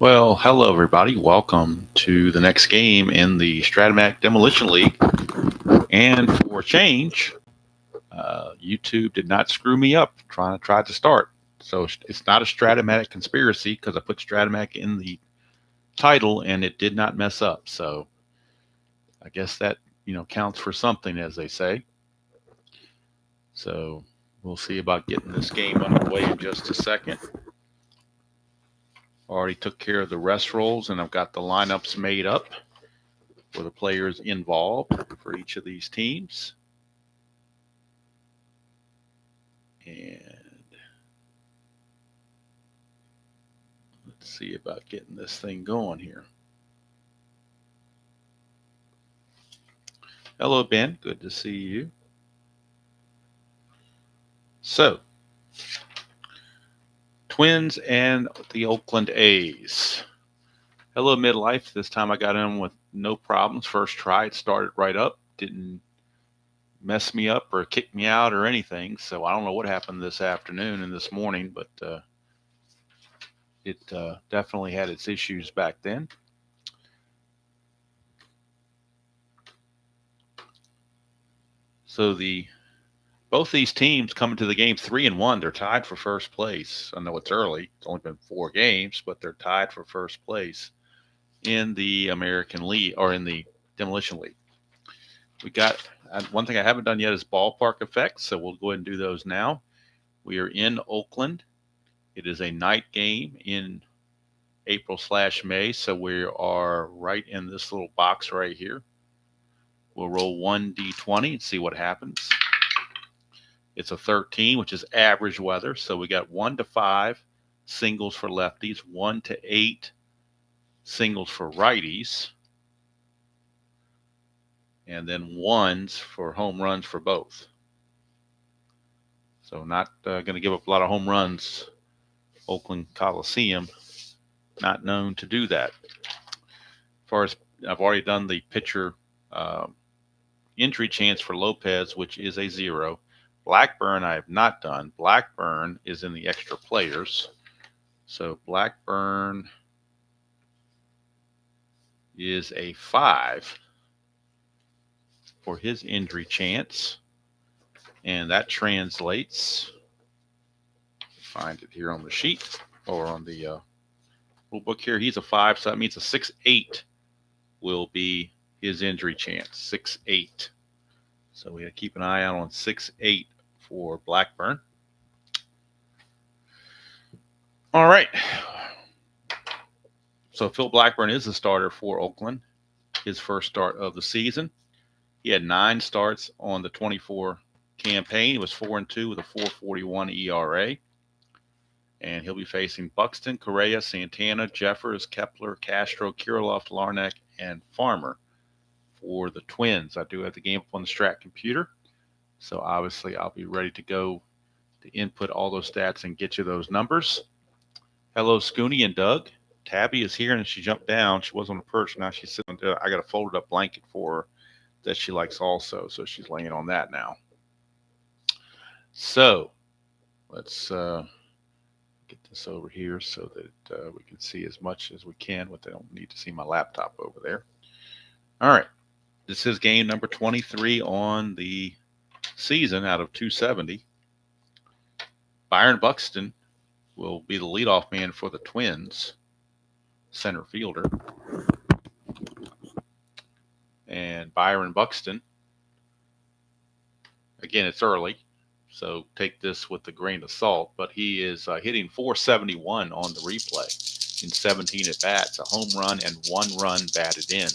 Well, hello everybody. Welcome to the next game in the Strat-O-Matic Demolition League. And for a change, YouTube did not screw me up trying to start. So it's not a Strat-O-Matic conspiracy because I put Strat-O-Matic in the title and it did not mess up. So I guess that counts for something, as they say. So we'll see about getting this game underway in just a second. Already took care of the rest rolls and I've got the lineups made up for the players involved for each of these teams. And let's see about getting this thing going here. Hello, Ben. Good to see you. So, Twins and the Oakland A's. Hello, Midlife. This time I got in with no problems. First try, it started right up. Didn't mess me up or kick me out or anything. So I don't know what happened this afternoon and this morning, but it definitely had its issues back then. So both these teams coming to the game 3-1. They're tied for first place. I know it's early. It's only been 4 games, but they're tied for first place in the American League or in the Demolition League. We got one thing I haven't done yet is ballpark effects, so we'll go ahead and do those now. We are in Oakland. It is a night game in April/May, so we are right in this little box right here. We'll roll 1d20 and see what happens. It's a 13, which is average weather. So we got 1 to 5 singles for lefties, 1 to 8 singles for righties, and then ones for home runs for both. So not going to give up a lot of home runs. Oakland Coliseum, not known to do that. As far as I've already done the pitcher injury chance for Lopez, which is a 0. Blackburn I have not done. Blackburn is in the extra players. So Blackburn is a 5 for his injury chance. And that translates, find it here on the sheet or on the little book here. He's a 5, so that means a 6-8 will be his injury chance. 6-8. So we got to keep an eye out on 6-8 for Blackburn. All right. So Phil Blackburn is the starter for Oakland, his first start of the season. He had 9 starts on the 24 campaign. He was 4-2 with a 4.41 ERA. And he'll be facing Buxton, Correa, Santana, Jeffers, Kepler, Castro, Kirilloff, Larnack, and Farmer for the Twins. I do have the game up on the Strat computer. So obviously I'll be ready to go to input all those stats and get you those numbers. Hello, Scooney and Doug. Tabby is here and she jumped down. She was on a perch. Now she's sitting on, I got a folded up blanket for her that she likes also. So she's laying on that now. So let's get this over here so that we can see as much as we can. But they don't need to see my laptop over there. All right. This is game number 23 on the season out of 270. Byron Buxton will be the leadoff man for the Twins, center fielder. And Byron Buxton, again, it's early, so take this with a grain of salt, but he is hitting 471 on the replay in 17 at bats, a home run and 1 run batted in.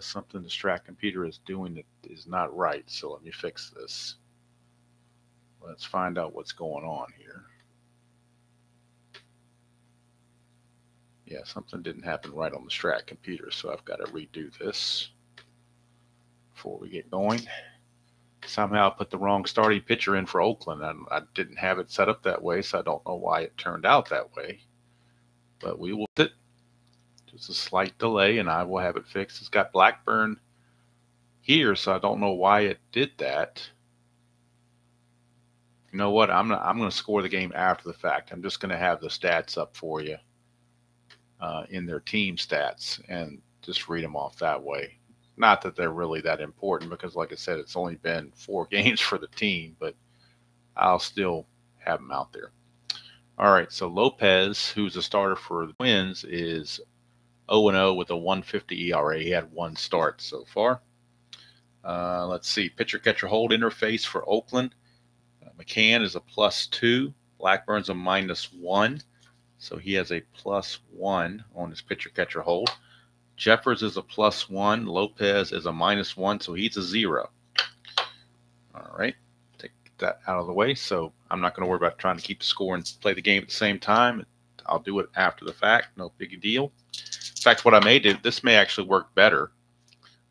Something the Strat computer is doing that is not right, so let me fix this. Let's find out what's going on here. Yeah, something didn't happen right on the Strat computer, so I've got to redo this before we get going. Somehow I put the wrong starting pitcher in for Oakland. I didn't have it set up that way, so I don't know why it turned out that way. But we will sit. Just a slight delay, and I will have it fixed. It's got Blackburn here, so I don't know why it did that. You know what? I'm going to score the game after the fact. I'm just going to have the stats up for you in their team stats and just read them off that way. Not that they're really that important because, like I said, it's only been 4 games for the team, but I'll still have them out there. All right, so Lopez, who's a starter for the Twins, is 0-0 with a 150 ERA. He had one start so far. Let's see, pitcher catcher hold interface for Oakland. McCann is a +2. Blackburn's a -1. So he has a +1 on his pitcher catcher hold. Jeffers is a +1. Lopez is a -1. So he's a 0. All right. Take that out of the way. So I'm not going to worry about trying to keep the score and play the game at the same time. I'll do it after the fact. No big deal. In fact, what I may do, this may actually work better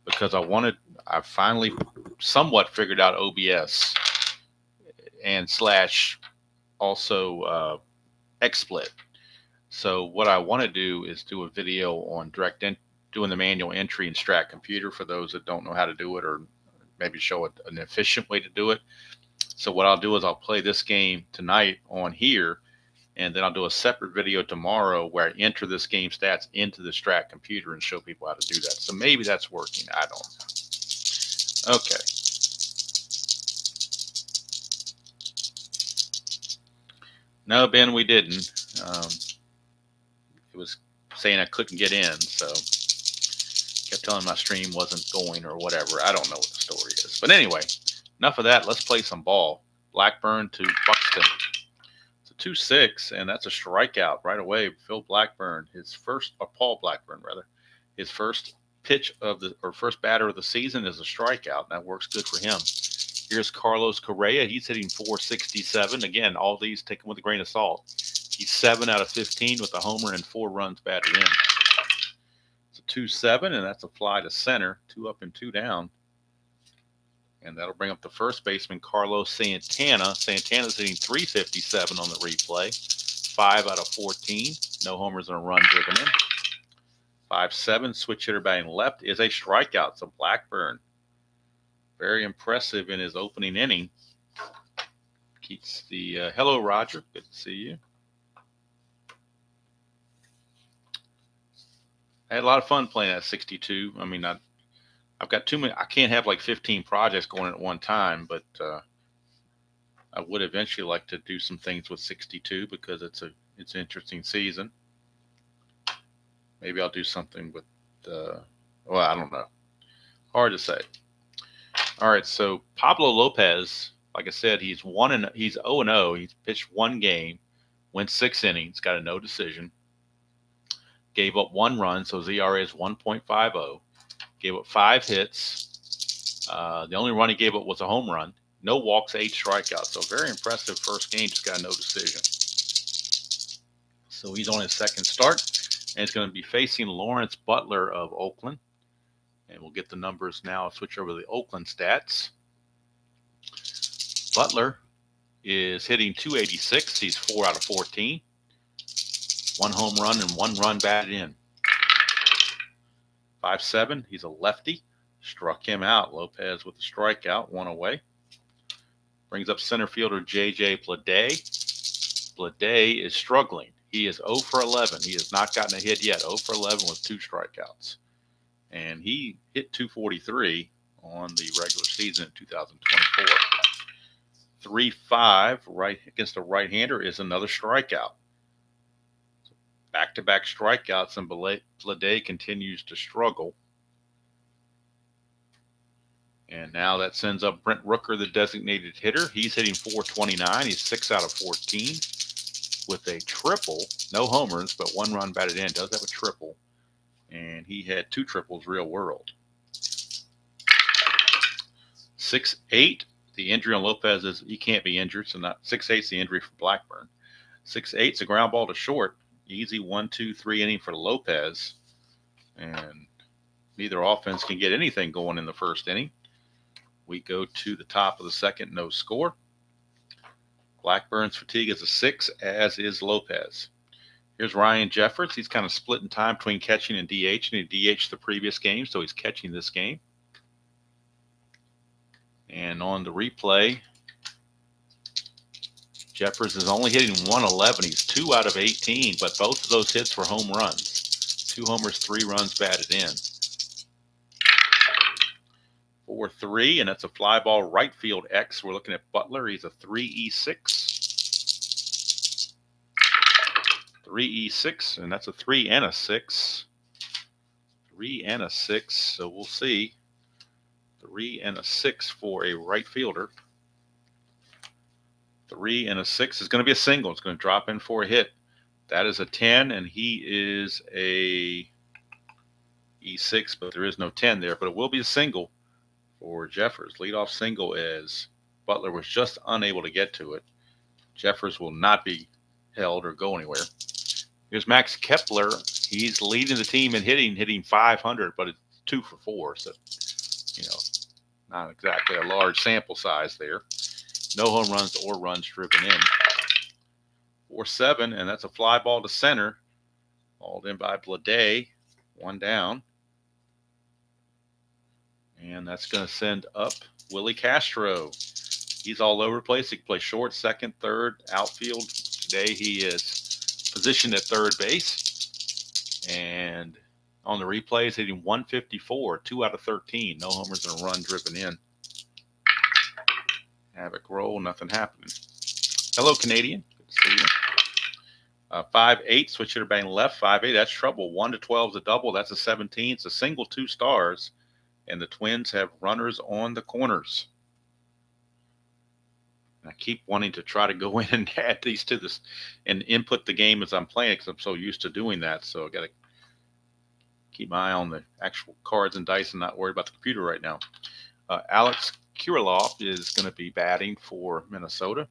because I finally somewhat figured out OBS and / also XSplit. So what I want to do is do a video on doing the manual entry in Strat Computer for those that don't know how to do it, or maybe show an efficient way to do it. So what I'll do is I'll play this game tonight on here, and then I'll do a separate video tomorrow where I enter this game stats into the Strat Computer and show people how to do that. So maybe that's working. I don't know. Okay. No, Ben, we didn't. It was saying I couldn't get in, so kept telling my stream wasn't going or whatever. I don't know what the story is. But anyway, enough of that. Let's play some ball. Blackburn to Buxton. It's a 2-6, and that's a strikeout right away. Paul Blackburn, rather, his first first batter of the season is a strikeout. That works good for him. Here's Carlos Correa. He's hitting .467. Again, all these take them with a grain of salt. He's 7 out of 15 with a homer and 4 runs batted in. It's a 2-7, and that's a fly to center. 2 up and 2 down. And that'll bring up the first baseman, Carlos Santana. Santana's hitting .357 on the replay. 5 out of 14. No homers and a run driven in. 5-7, switch hitter batting left is a strikeout. So Blackburn, very impressive in his opening inning. Keeps the hello, Roger. Good to see you. I had a lot of fun playing at 62. I mean, I've got too many. I can't have like 15 projects going at one time, but I would eventually like to do some things with 62 because it's an interesting season. Maybe I'll do something with well, I don't know. Hard to say. All right, so Pablo Lopez, like I said, he's 0-0. He's pitched 1 game, went 6 innings, got a no decision. Gave up 1 run, so his ERA is 1.50. Gave up 5 hits. The only run he gave up was a home run. No walks, 8 strikeouts. So very impressive first game, just got a no decision. So he's on his second start, and he's going to be facing Lawrence Butler of Oakland. And we'll get the numbers now. I'll switch over to the Oakland stats. Butler is hitting .286. He's 4 out of 14. 1 home run and 1 run batted in. 5-7. He's a lefty. Struck him out. Lopez with a strikeout, 1 away. Brings up center fielder J.J. Bleday. Bleday is struggling. He is 0 for 11. He has not gotten a hit yet. 0 for 11 with 2 strikeouts. And he hit .243 on the regular season in 2024. 3-5 right against a right-hander is another strikeout. Back-to-back strikeouts, and Bleday continues to struggle. And now that sends up Brent Rooker, the designated hitter. He's hitting .429. He's 6 out of 14 with a triple. No homers, but 1 run batted in. Does have a triple. And he had 2 triples real world. 6-8. The injury on Lopez is he can't be injured, so not 6-8 is the injury for Blackburn. 6-8 is a ground ball to short. Easy 1-2-3 inning for Lopez. And neither offense can get anything going in the first inning. We go to the top of the second, no score. Blackburn's fatigue is a 6, as is Lopez. Here's Ryan Jeffers. He's kind of split in time between catching and DH, and he DH'd the previous game, so he's catching this game. And on the replay, Jeffers is only hitting 111. He's 2 out of 18, but both of those hits were home runs. 2 homers, 3 runs batted in. 4-3, and that's a fly ball right field X. We're looking at Butler. He's a 3E6. 3E6, and that's a 3 and a 6. 3 and a 6, so we'll see. 3 and a 6 for a right fielder. 3 and a 6 is going to be a single. It's going to drop in for a hit. That is a 10, and he is a E6, but there is no 10 there. But it will be a single for Jeffers. Leadoff single as Butler was just unable to get to it. Jeffers will not be held or go anywhere. Here's Max Kepler. He's leading the team in hitting 500, but it's 2 for 4. So, not exactly a large sample size there. No home runs or runs driven in. 4-7, and that's a fly ball to center. Hauled in by Blade. 1 down. And that's going to send up Willie Castro. He's all over the place. He can play short, second, third, outfield. Today he is positioned at third base. And on the replays, hitting 154, 2 out of 13. No homers and a run driven in. Havoc roll, nothing happening. Hello, Canadian. Good to see you. 5-8, switch hitter batting left. 5-8, that's trouble. 1 to 12 is a double. That's a 17. It's a single, 2 stars. And the Twins have runners on the corners. And I keep wanting to try to go in and add these to this and input the game as I'm playing because I'm so used to doing that. So I got to keep my eye on the actual cards and dice and not worry about the computer right now. Alex Kirilloff is going to be batting for Minnesota.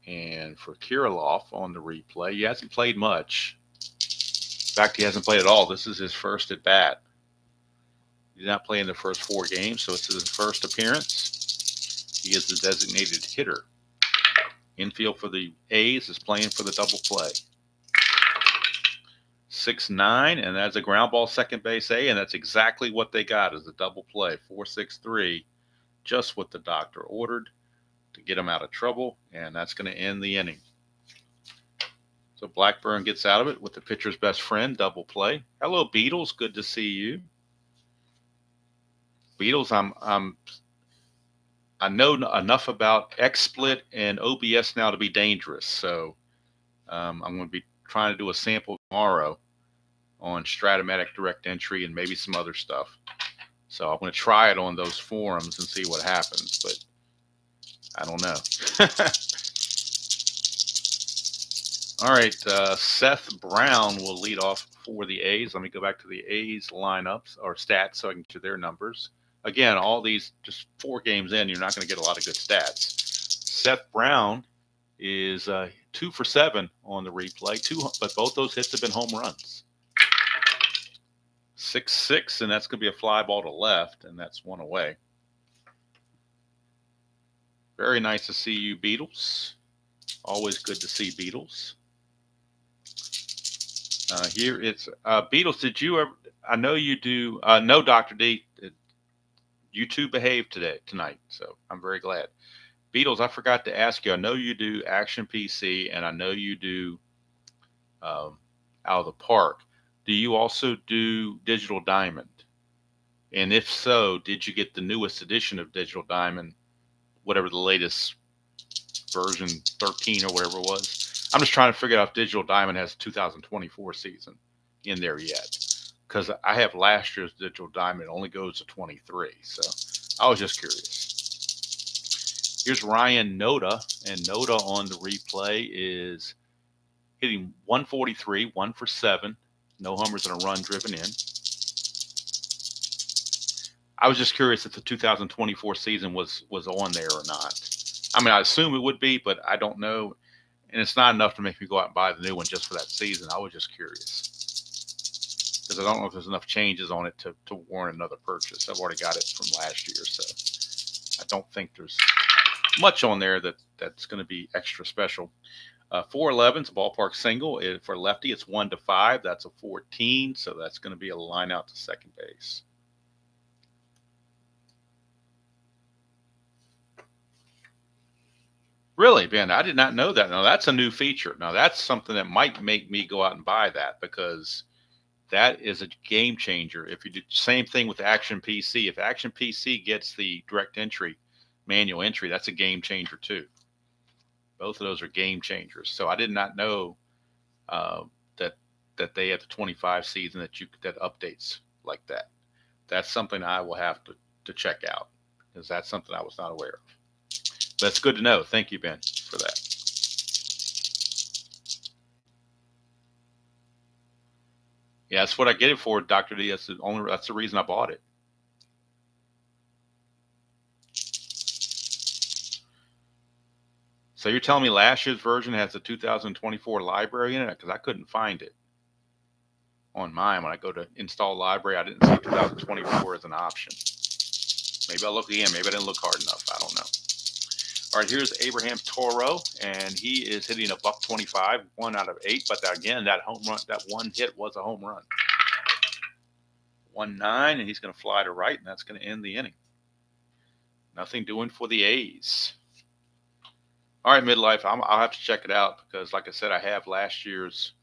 And for Kirilloff on the replay, he hasn't played much. In fact, he hasn't played at all. This is his first at bat. He's not playing the first 4 games, so it's his first appearance. He is the designated hitter. Infield for the A's is playing for the double play. 6-9, and that's a ground ball second base A, and that's exactly what they got as a double play. 4-6-3, just what the doctor ordered to get him out of trouble, and that's going to end the inning. So Blackburn gets out of it with the pitcher's best friend, double play. Hello, Beatles. Good to see you. Beatles, I know enough about XSplit and OBS now to be dangerous. So I'm going to be trying to do a sample tomorrow on Strat-O-Matic direct entry and maybe some other stuff. So I'm going to try it on those forums and see what happens, but I don't know. All right, Seth Brown will lead off for the A's. Let me go back to the A's lineups or stats so I can get to their numbers. Again, all these just 4 games in, you're not going to get a lot of good stats. Seth Brown is 2 for 7 on the replay, but both those hits have been home runs. 6-6, and that's going to be a fly ball to left, and that's 1 away. Very nice to see you, Beatles. Always good to see Beatles. Here it's Beatles. Did you ever? I know you do. No, Dr. D. You two behaved tonight, so I'm very glad. Beatles, I forgot to ask you. I know you do Action PC, and I know you do Out of the Park. Do you also do Digital Diamond? And if so, did you get the newest edition of Digital Diamond, whatever the latest version 13 or whatever it was? I'm just trying to figure out if Digital Diamond has 2024 season in there yet. Because I have last year's Digital Diamond. It only goes to 23. So I was just curious. Here's Ryan Noda. And Noda on the replay is hitting 143, 1 for 7. No homers and a run driven in. I was just curious if the 2024 season was on there or not. I mean, I assume it would be, but I don't know. And it's not enough to make me go out and buy the new one just for that season. I was just curious. Because I don't know if there's enough changes on it to warrant another purchase. I've already got it from last year, so I don't think there's much on there that's going to be extra special. 411's a ballpark single. For lefty, it's 1 to 5. That's a 14, so that's going to be a line out to second base. Really, Ben, I did not know that. Now that's a new feature. Now that's something that might make me go out and buy that, because that is a game changer. If you do the same thing with Action PC, if Action PC gets the direct entry, manual entry, that's a game changer too. Both of those are game changers. So I did not know uh, that they have the 25 season that updates like that. That's something I will have to check out, because that's something I was not aware of. But it's good to know. Thank you, Ben, for that. Yeah, that's what I get it for, Dr. D. That's the reason I bought it. So you're telling me last year's version has the 2024 library in it? Because I couldn't find it on mine. When I go to install library, I didn't see 2024 as an option. Maybe I'll look again. Maybe I didn't look hard enough. I don't know. All right, here's Abraham Toro, and he is hitting a $125, 1 out of 8. But again, that home run, that one hit was a home run. 1-9, and he's going to fly to right, and that's going to end the inning. Nothing doing for the A's. All right, midlife, I'll have to check it out, because, like I said, I have last year's.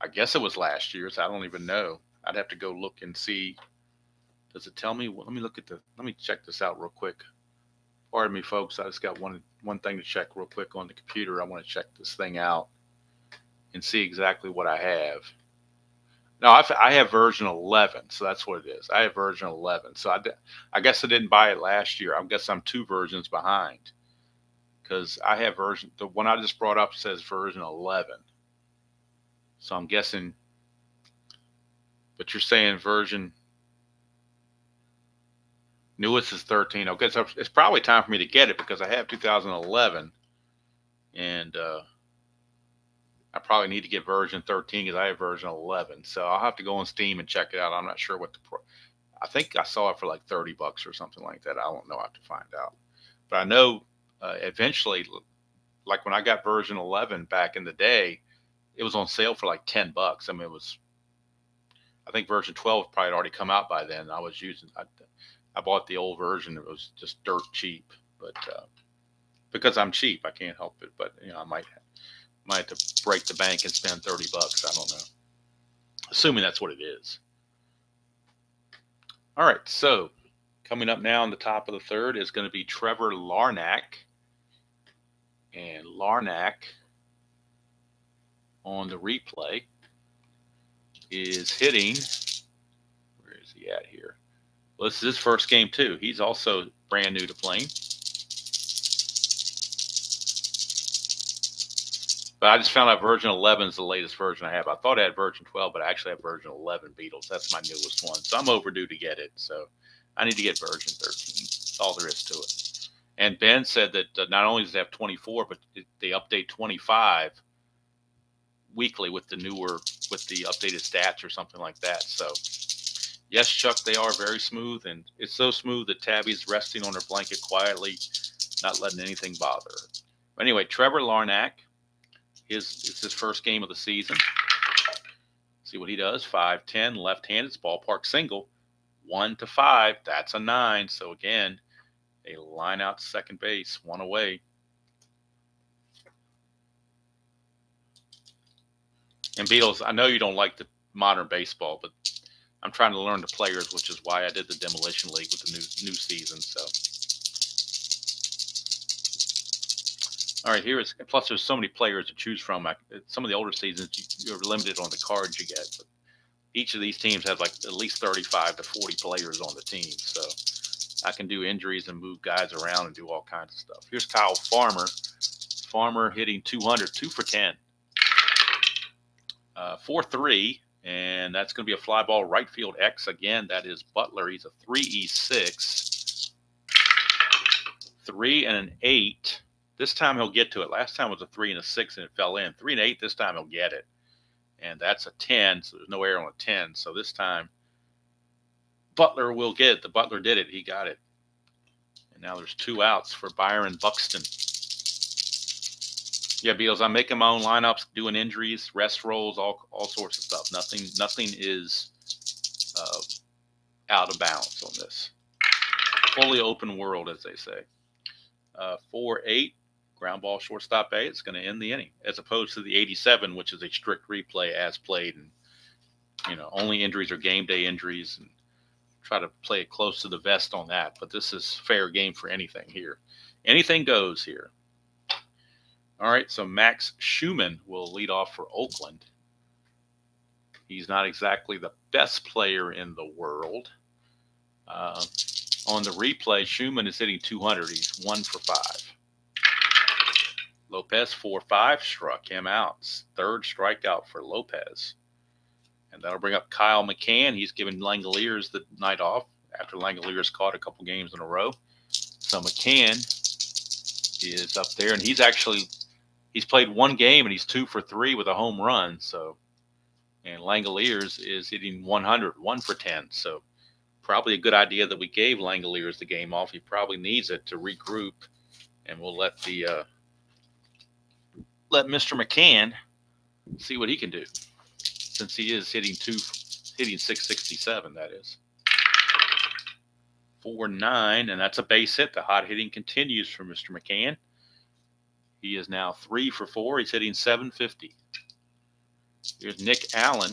I guess it was last year's. I don't even know. I'd have to go look and see. Does it tell me? Well, let me check this out real quick. Pardon me, folks. I just got one thing to check real quick on the computer. I want to check this thing out and see exactly what I have. No, I have version 11, so that's what it is. I have version 11. So I guess I didn't buy it last year. I guess I'm 2 versions behind, because I have the one I just brought up says version 11. So I'm guessing, but you're saying version newest is 13. Okay, so it's probably time for me to get it, because I have 2011, and I probably need to get version 13 because I have version 11. So I'll have to go on Steam and check it out. I'm not sure what I think I saw it for like $30 or something like that. I don't know. I have to find out. But I know eventually, like when I got version 11 back in the day, it was on sale for like $10. I mean, I think version 12 probably had already come out by then. I bought the old version. It was just dirt cheap, but because I'm cheap, I can't help it. But I might have to break the bank and spend $30. I don't know. Assuming that's what it is. All right, so coming up now in the top of the third is going to be Trevor Larnach. And Larnach on the replay is hitting. Where is he at here? Well, this is his first game too. He's also brand new to playing. But I just found out version 11 is the latest version I have. I thought I had version 12, but I actually have version 11 Beatles. That's my newest one. So I'm overdue to get it. So I need to get version 13. That's all there is to it. And Ben said that not only does it have 24, but they update 25 weekly with the updated stats or something like that. So yes, Chuck, they are very smooth, and it's so smooth that Tabby's resting on her blanket quietly, not letting anything bother her. But anyway, Trevor Larnach, it's his first game of the season. See what he does. 5-10, left-handed, it's ballpark single. 1-5, that's a 9. So again, a line out to second base, 1 away. And Beatles, I know you don't like the modern baseball, but I'm trying to learn the players, which is why I did the Demolition League with the new season. So, all right, plus there's so many players to choose from. Some of the older seasons, you're limited on the cards you get. But each of these teams has like at least 35 to 40 players on the team. So I can do injuries and move guys around and do all kinds of stuff. Here's Kyle Farmer. Farmer hitting 200, 2 for 10. 4-3, and that's going to be a fly ball right field X again. That is Butler. He's a 3E6. 3 and an 8. This time he'll get to it. Last time was a 3 and a 6, and it fell in. 3 and 8. This time he'll get it, and that's a 10. So there's no error on a 10. So this time Butler will get it. The Butler did it. He got it. And now there's 2 outs for Byron Buxton. Yeah, Beals, I'm making my own lineups, doing injuries, rest rolls, all sorts of stuff. Nothing is out of bounds on this. Fully open world, as they say. 4-8, ground ball, shortstop A. It's going to end the inning, as opposed to the 87, which is a strict replay as played, and only injuries are game day injuries, and try to play it close to the vest on that. But this is fair game for anything here. Anything goes here. All right, so Max Schumann will lead off for Oakland. He's not exactly the best player in the world. On the replay, Schumann is hitting 200. He's 1 for 5. Lopez 4-5 struck him out. Third strikeout for Lopez. And that'll bring up Kyle McCann. He's given Langoliers the night off after Langoliers caught a couple games in a row. So McCann is up there, and he's played one game and he's 2 for 3 with a home run. And Langoliers is hitting 100, 1 for 10. So probably a good idea that we gave Langoliers the game off. He probably needs it to regroup, and we'll let Mr. McCann see what he can do, since he is hitting 667. That is 4-9, and that's a base hit. The hot hitting continues for Mr. McCann. He is now 3 for 4. He's hitting 750. Here's Nick Allen.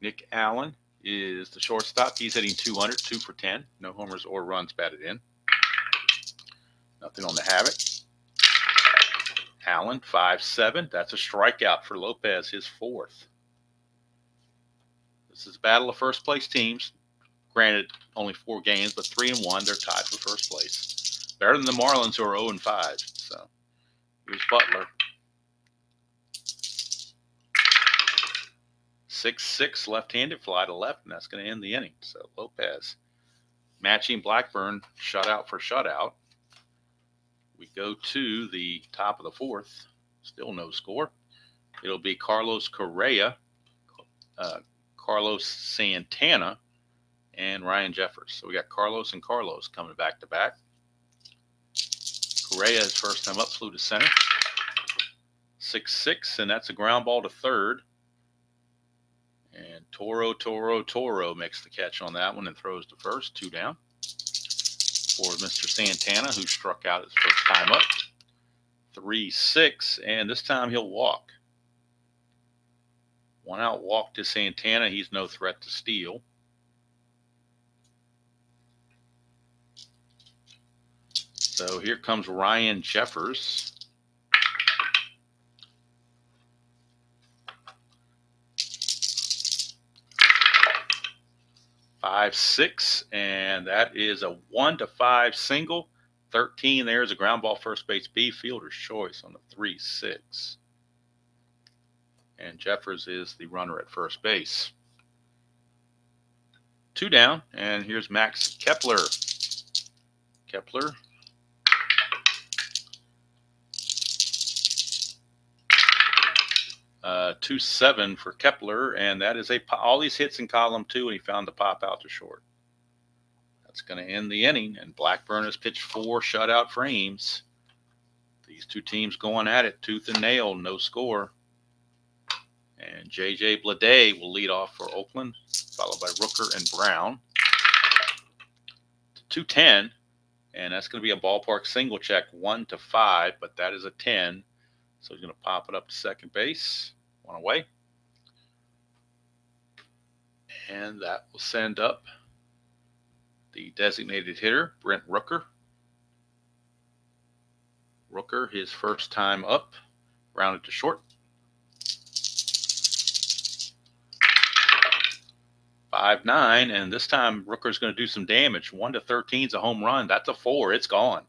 Nick Allen is the shortstop. He's hitting 200, 2 for 10. No homers or runs batted in. Nothing on the Havoc. Allen, 5-7. That's a strikeout for Lopez, his 4th. This is a battle of first place teams. Granted, only 4 games, but 3-1. They're tied for first place. Better than the Marlins, who are 0-5. So here's Butler. 6-6 left-handed, fly to left, and that's going to end the inning. So Lopez matching Blackburn shutout for shutout. We go to the top of the 4th. Still no score. It'll be Carlos Correa, Carlos Santana, and Ryan Jeffers. So we got Carlos and Carlos coming back to back. Correa, his first time up, flew to center. 6-6, and that's a ground ball to third. And Toro makes the catch on that one and throws to first. 2 down for Mr. Santana, who struck out his first time up. 3-6, and this time he'll walk. 1 out walk to Santana. He's no threat to steal. So here comes Ryan Jeffers. 5-6, and that is a 1-5 single. 13 there is a ground ball, first base B, fielder's choice on the 3-6. And Jeffers is the runner at first base. 2 down, and here's Max Kepler. Kepler. Uh, 2-7 for Kepler, and that is all these hits in column 2, and he found the pop out to short. That's going to end the inning, and Blackburn has pitched 4 shutout frames. These two teams going at it tooth and nail, no score. And J.J. Bleday will lead off for Oakland, followed by Rooker and Brown. 2-10, and that's going to be a ballpark single check, 1-5, but that is a 10. So he's going to pop it up to second base. 1 away. And that will send up the designated hitter, Brent Rooker. Rooker, his first time up, grounded to short. 5-9, and this time Rooker's going to do some damage. 1-13 is a home run. That's a 4. It's gone.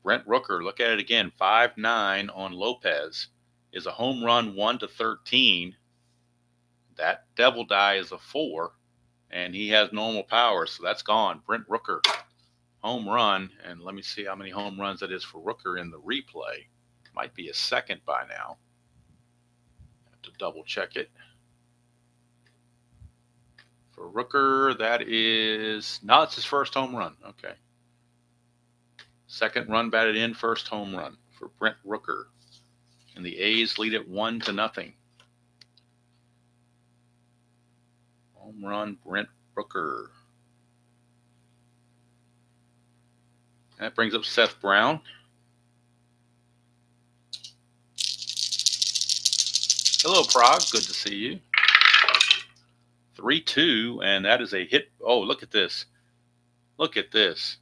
Brent Rooker, look at it again. 5-9 on Lopez is a home run, 1-13. That devil die is a 4, and he has normal power, so that's gone. Brent Rooker, home run, and let me see how many home runs that is for Rooker in the replay. Might be a second by now. Have to double check it. For Rooker, that is, no, it's his first home run. Okay. Second run batted in, first home run for Brent Rooker. And the A's lead it 1-0. Home run, Brent Rooker. That brings up Seth Brown. Hello, Prague. Good to see you. 3-2, and that is a hit. Oh, look at this. Look at this.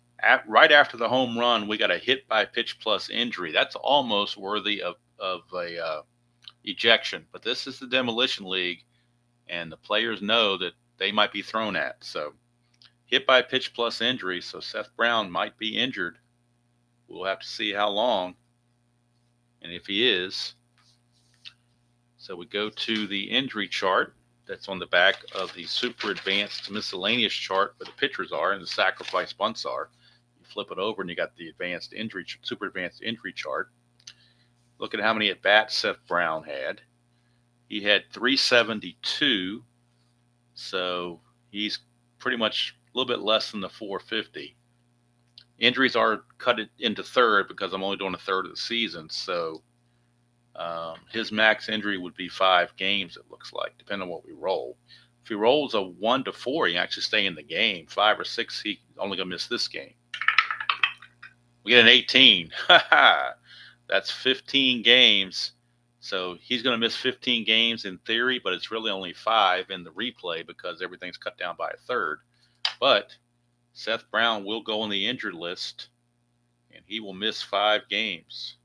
Right after the home run, we got a hit by pitch plus injury. That's almost worthy of a ejection. But this is the Demolition League, and the players know that they might be thrown at. So hit by pitch plus injury. So Seth Brown might be injured. We'll have to see how long and if he is. So we go to the injury chart that's on the back of the super advanced miscellaneous chart where the pitchers are and the sacrifice bunts are. You flip it over and you got the advanced injury, super advanced injury chart. Look at how many at bats Seth Brown had. He had 372, so he's pretty much a little bit less than the 450. Injuries are cut into third because I'm only doing a third of the season, so his max injury would be 5 games, it looks like, depending on what we roll. If he rolls a 1 to 4, he actually stay in the game. 5 or 6, he's only going to miss this game. We get an 18. That's 15 games. So he's going to miss 15 games in theory, but it's really only 5 in the replay because everything's cut down by a third. But Seth Brown will go on the injured list, and he will miss 5 games.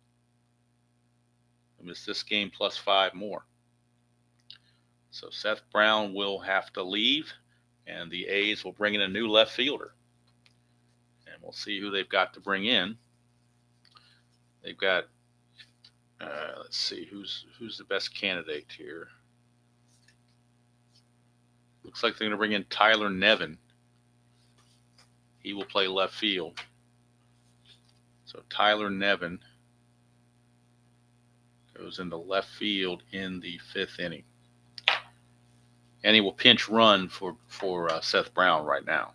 He'll miss this game plus 5 more. So Seth Brown will have to leave, and the A's will bring in a new left fielder. And we'll see who they've got to bring in. They've got, let's see, who's the best candidate here. Looks like they're going to bring in Tyler Nevin. He will play left field. So Tyler Nevin goes into left field in the 5th inning. And he will pinch run for Seth Brown right now.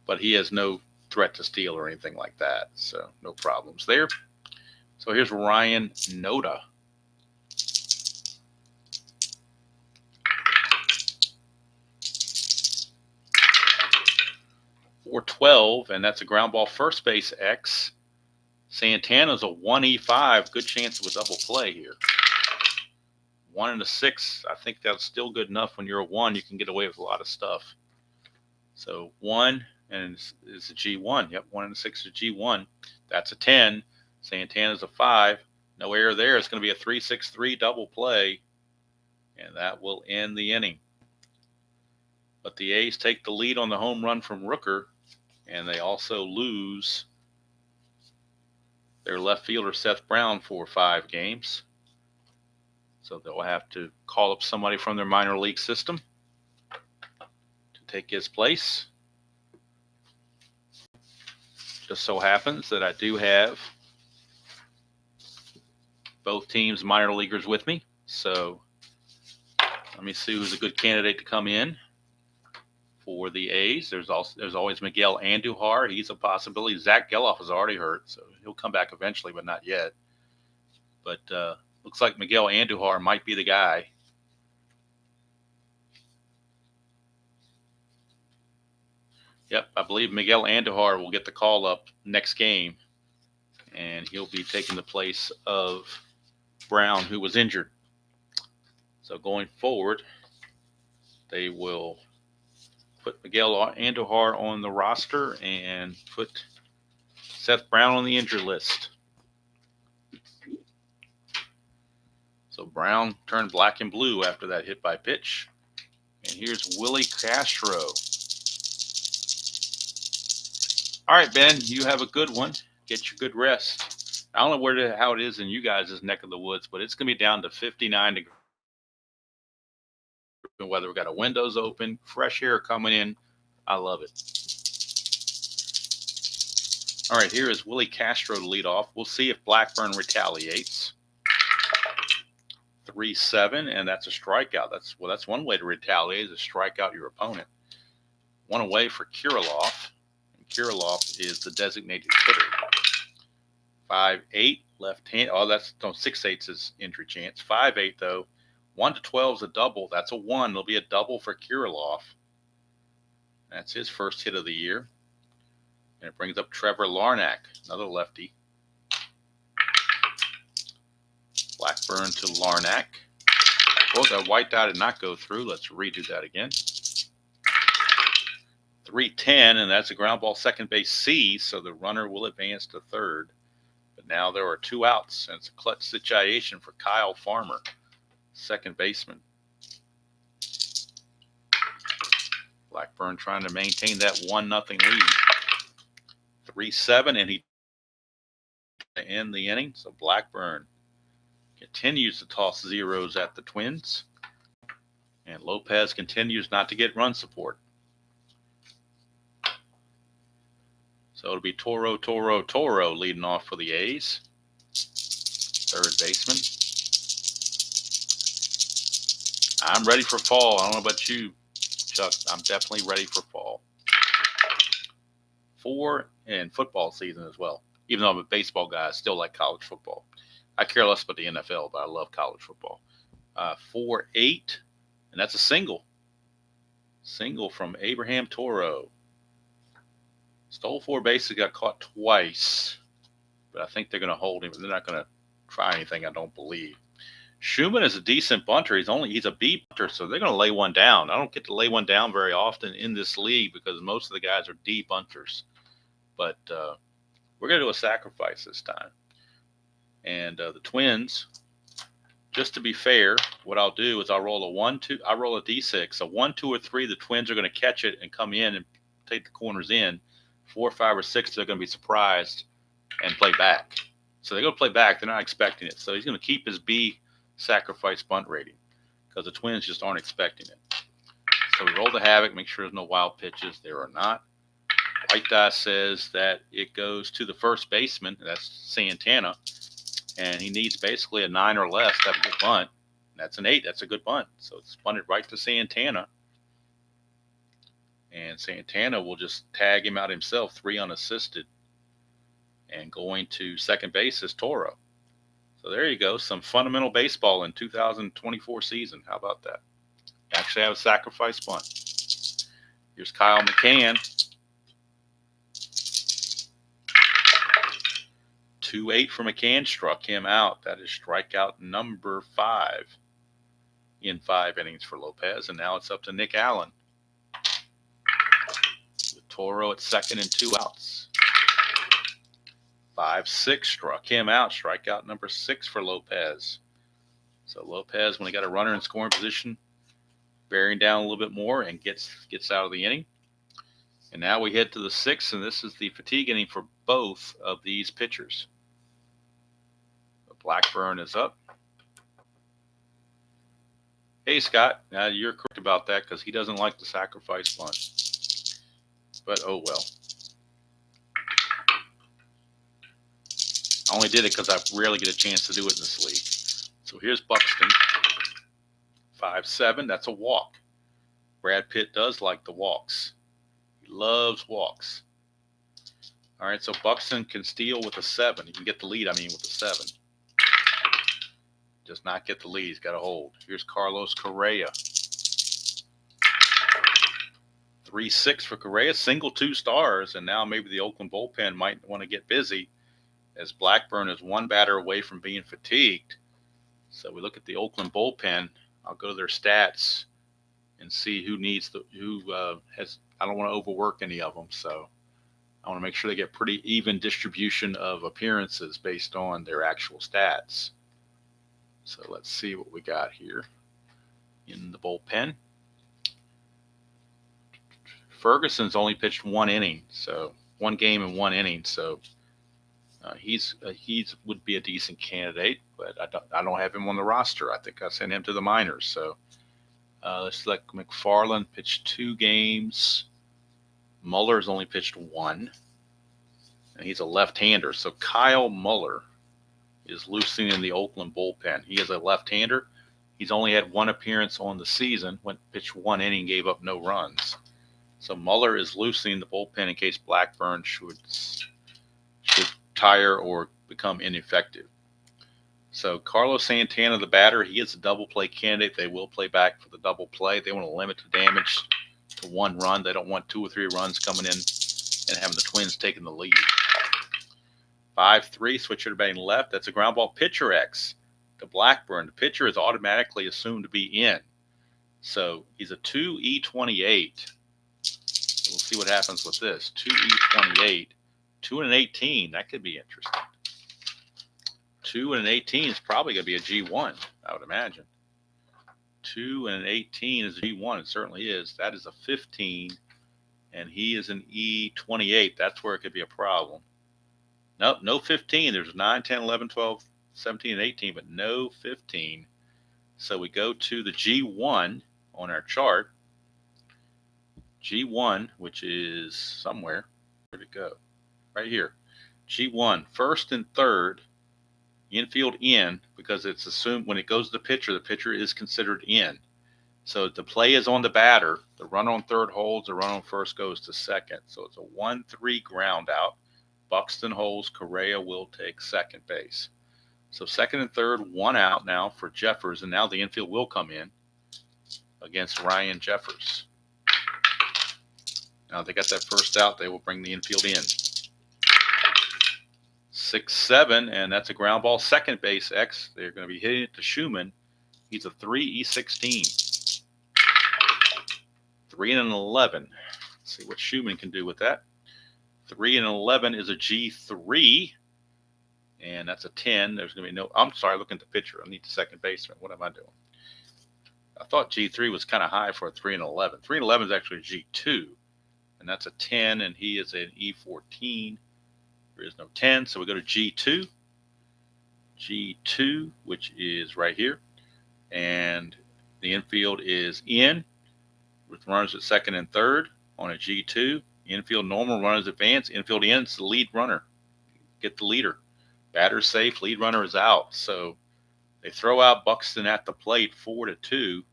But he has no threat to steal or anything like that, so no problems there. So here's Ryan Noda. .412, and that's a ground ball first base X. Santana's a 1E5. Good chance of a double play here. 1 and a 6. I think that's still good enough. When you're a 1, you can get away with a lot of stuff. So 1 and it's a G1. Yep, 1 and a 6 is a G1. That's a 10. Santana's a 5. No error there. It's going to be a 3-6-3 double play, and that will end the inning. But the A's take the lead on the home run from Rooker, and they also lose their left fielder Seth Brown for 5 games. So they'll have to call up somebody from their minor league system to take his place. Just so happens that I do have both teams' minor leaguers with me. So let me see who's a good candidate to come in for the A's. There's always Miguel Andujar. He's a possibility. Zach Geloff is already hurt, so he'll come back eventually, but not yet. But looks like Miguel Andujar might be the guy. Yep, I believe Miguel Andujar will get the call up next game, and he'll be taking the place of Brown, who was injured. So going forward, they will put Miguel Andujar on the roster and put Seth Brown on the injured list. So Brown turned black and blue after that hit by pitch. And here's Willie Castro. All right, Ben, you have a good one. Get your good rest. I don't know how it is in you guys' neck of the woods, but it's going to be down to 59 degrees. Whether we've got our windows open, fresh air coming in. I love it. All right, here is Willie Castro to lead off. We'll see if Blackburn retaliates. 3-7, and that's a strikeout. That's one way to retaliate, is to strike out your opponent. 1 away for Kirilloff. And Kirilloff is the designated hitter. 5-8, left-hand. Oh, that's 6-8's his injury chance. 5-8, though. 1 to 12 is a double. That's a 1. It'll be a double for Kirilloff. That's his first hit of the year. And it brings up Trevor Larnack, another lefty. Blackburn to Larnack. Oh, that white dot did not go through. Let's redo that again. 3-10, and that's a ground ball, second base C, so the runner will advance to third. But now there are 2 outs, and it's a clutch situation for Kyle Farmer, second baseman. Blackburn trying to maintain that 1-0 lead. 3-7, and he to end the inning. So Blackburn continues to toss zeros at the Twins. And Lopez continues not to get run support. So it'll be Toro leading off for the A's. Third baseman. I'm ready for fall. I don't know about you, Chuck. I'm definitely ready for fall. 4 and football season as well. Even though I'm a baseball guy, I still like college football. I care less about the NFL, but I love college football. 4-8, and that's a single. Single from Abraham Toro. Stole 4 bases, got caught twice. But I think they're going to hold him. They're not going to try anything, I don't believe. Schumann is a decent bunter. He's a B bunter, so they're going to lay one down. I don't get to lay one down very often in this league because most of the guys are D bunters. But we're going to do a sacrifice this time. And the Twins, just to be fair, what I'll do is I'll roll a 1-2. I roll a D6. A 1, 2, or 3, the Twins are going to catch it and come in and take the corners in. 4, 5, or 6, they're going to be surprised and play back. So they're going to play back. They're not expecting it. So he's going to keep his B sacrifice bunt rating because the Twins just aren't expecting it. So we roll the havoc, make sure there's no wild pitches. There are not. White die says that it goes to the first baseman. That's Santana. And he needs basically a 9 or less to have a good bunt. That's an 8. That's a good bunt. So it's bunted right to Santana. And Santana will just tag him out himself, 3 unassisted. And going to second base is Toro. So there you go. Some fundamental baseball in 2024 season. How about that? Actually have a sacrifice bunt. Here's Kyle McCann. 2-8 for McCann, struck him out. That is strikeout number 5 in 5 innings for Lopez. And now it's up to Nick Allen. With Toro at second and 2 outs. 5-6 struck him out. Strikeout number 6 for Lopez. So Lopez, when he got a runner in scoring position, bearing down a little bit more and gets out of the inning. And now we head to the 6th, and this is the fatigue inning for both of these pitchers. Blackburn is up. Hey, Scott. Now you're correct about that because he doesn't like the sacrifice bunt. But oh well. I only did it because I rarely get a chance to do it in this league. So here's Buxton. 5-7. That's a walk. Brad Pitt does like the walks. He loves walks. All right, so Buxton can steal with a 7. He can get the lead, with a 7. Does not get the lead. He's got to hold. Here's Carlos Correa. 3-6 for Correa. Single 2 stars, and now maybe the Oakland bullpen might want to get busy as Blackburn is 1 batter away from being fatigued. So we look at the Oakland bullpen. I'll go to their stats and see who has. I don't want to overwork any of them, so I want to make sure they get pretty even distribution of appearances based on their actual stats. So let's see what we got here in the bullpen. Ferguson's only pitched 1 inning, so 1 game in 1 inning. So he's would be a decent candidate, but I don't have him on the roster. I think I sent him to the minors. So let's let McFarland pitch 2 games. Muller's only pitched 1, and he's a left-hander. So Kyle Muller is loosening the Oakland bullpen. He is a left-hander. He's only had 1 appearance on the season, pitched 1 inning, gave up no runs. So Muller is loosening the bullpen in case Blackburn should tire or become ineffective. So Carlos Santana, the batter, he is a double play candidate. They will play back for the double play. They want to limit the damage to 1 run. They don't want 2 or 3 runs coming in and having the Twins taking the lead. 5-3, switcher to batting left. That's a ground ball. Pitcher X to Blackburn. The pitcher is automatically assumed to be in. So he's a 2E28. So we'll see what happens with this. 2E28. 2 and an 18. That could be interesting. 2 and an 18 is probably going to be a G1, I would imagine. 2 and an 18 is a G1. It certainly is. That is a 15, and he is an E28. That's where it could be a problem. Nope, no 15. There's 9, 10, 11, 12, 17, and 18, but no 15. So we go to the G1 on our chart. G1, which is somewhere. Where'd it go? Right here. G1, first and third, infield in, because it's assumed when it goes to the pitcher is considered in. So the play is on the batter. The runner on third holds, the runner on first goes to second. So it's a 1-3 ground out. Buxton holds, Correa will take second base. So second and third, 1 out now for Jeffers, and now the infield will come in against Ryan Jeffers. Now they got that first out, they will bring the infield in. 6-7, and that's a ground ball. Second base X. They're going to be hitting it to Schumann. He's a 3E16. 3 and an 11. Let's see what Schumann can do with that. 3 and an 11 is a G3, and that's a 10. There's going to be no. I'm sorry, looking at the pitcher. I need the second baseman. What am I doing? I thought G3 was kind of high for a 3 and 11. 3 and 11 is actually a G2, and that's a 10, and he is an E14. There is no 10, so we go to G2. G2, which is right here. And the infield is in with runners at second and third on a G2. Infield normal, runners advance. Infield in, it's the lead runner. Get the leader. Batter safe, lead runner is out. So they throw out Buxton at the plate 4-2.